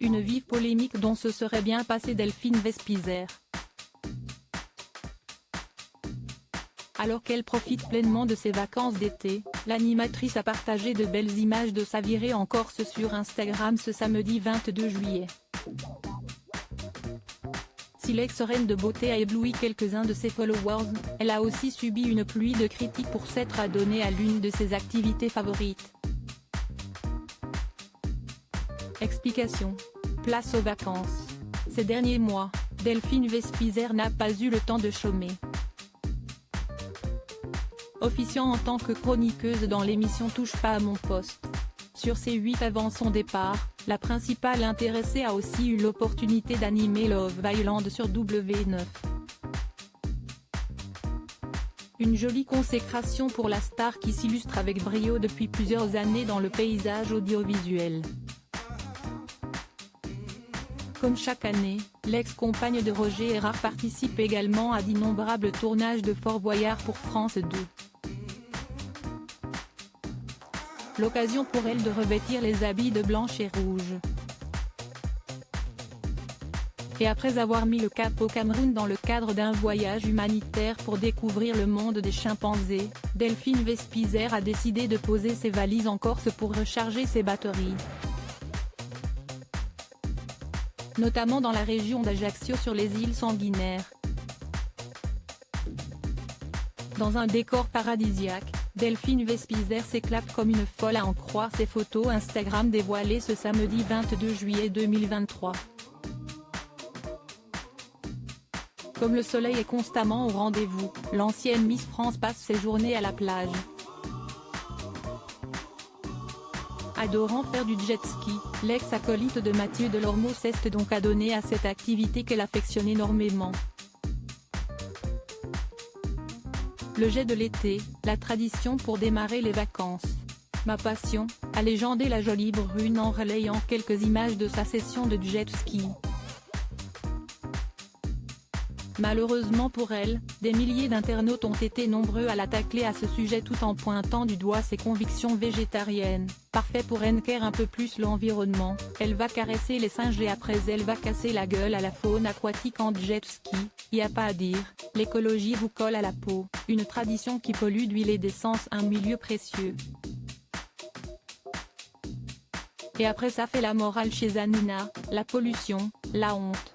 Une vive polémique dont se serait bien passée Delphine Vespizer. Alors qu'elle profite pleinement de ses vacances d'été, l'animatrice a partagé de belles images de sa virée en Corse sur Instagram ce samedi 22 juillet. Si l'ex-reine de beauté a ébloui quelques-uns de ses followers, elle a aussi subi une pluie de critiques pour s'être adonnée à l'une de ses activités favorites. Explication. Place aux vacances. Ces derniers mois, Delphine Vespizer n'a pas eu le temps de chômer. Officiant en tant que chroniqueuse dans l'émission Touche pas à mon poste. Sur ses 8 avant son départ, la principale intéressée a aussi eu l'opportunité d'animer Love Island sur W9. Une jolie consécration pour la star qui s'illustre avec brio depuis plusieurs années dans le paysage audiovisuel. Comme chaque année, l'ex-compagne de Roger Errard participe également à d'innombrables tournages de Fort Boyard pour France 2. L'occasion pour elle de revêtir les habits de blanche et rouge. Et après avoir mis le cap au Cameroun dans le cadre d'un voyage humanitaire pour découvrir le monde des chimpanzés, Delphine Vespizer a décidé de poser ses valises en Corse pour recharger ses batteries. Notamment dans la région d'Ajaccio sur les îles Sanguinaires. Dans un décor paradisiaque, Delphine Vespizer s'éclate comme une folle à en croire ses photos Instagram dévoilées ce samedi 22 juillet 2023. Comme le soleil est constamment au rendez-vous, l'ancienne Miss France passe ses journées à la plage. Adorant faire du jet ski, l'ex-acolyte de Mathieu Delormeau s'est donc adonnée à cette activité qu'elle affectionne énormément. Le jet de l'été, la tradition pour démarrer les vacances. Ma passion, a légendé la jolie brune en relayant quelques images de sa session de jet ski. Malheureusement pour elle, des milliers d'internautes ont été nombreux à la tacler à ce sujet tout en pointant du doigt ses convictions végétariennes. Parfait pour enquérir un peu plus l'environnement, elle va caresser les singes et après elle va casser la gueule à la faune aquatique en jet ski, y a pas à dire, l'écologie vous colle à la peau, une tradition qui pollue d'huile et d'essence un milieu précieux. Et après ça fait la morale chez Hanouna, la pollution, la honte.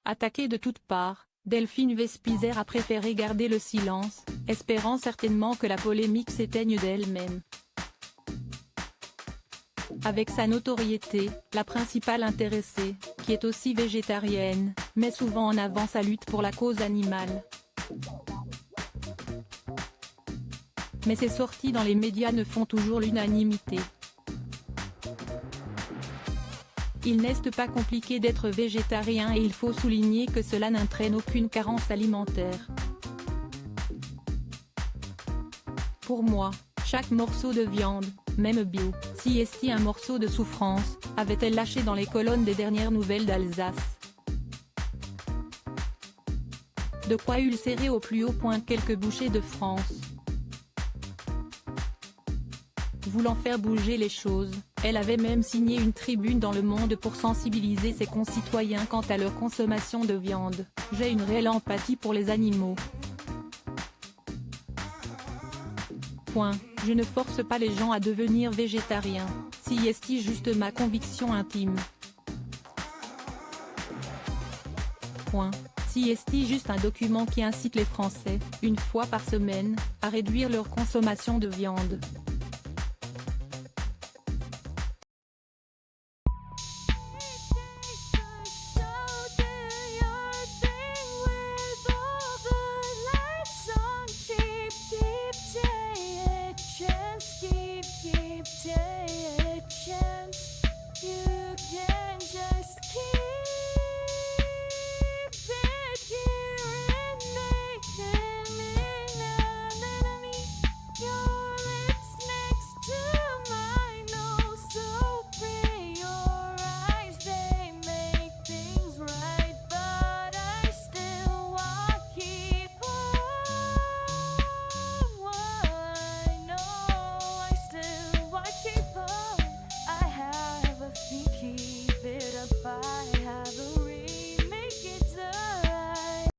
Attaquée de toutes parts, Delphine Vespizer a préféré garder le silence, espérant certainement que la polémique s'éteigne d'elle-même. Avec sa notoriété, la principale intéressée, qui est aussi végétarienne, met souvent en avant sa lutte pour la cause animale. Mais ses sorties dans les médias ne font toujours l'unanimité. Il n'est pas compliqué d'être végétarien et il faut souligner que cela n'entraîne aucune carence alimentaire. Pour moi, chaque morceau de viande, même bio, si est un morceau de souffrance, avait-elle lâché dans les colonnes des dernières nouvelles d'Alsace. De quoi ulcérer au plus haut point quelques bouchées de France. Voulant faire bouger les choses, elle avait même signé une tribune dans Le Monde pour sensibiliser ses concitoyens quant à leur consommation de viande. J'ai une réelle empathie pour les animaux. Je ne force pas les gens à devenir végétariens, si est juste ma conviction intime. Si est juste un document qui incite les Français, une fois par semaine, à réduire leur consommation de viande.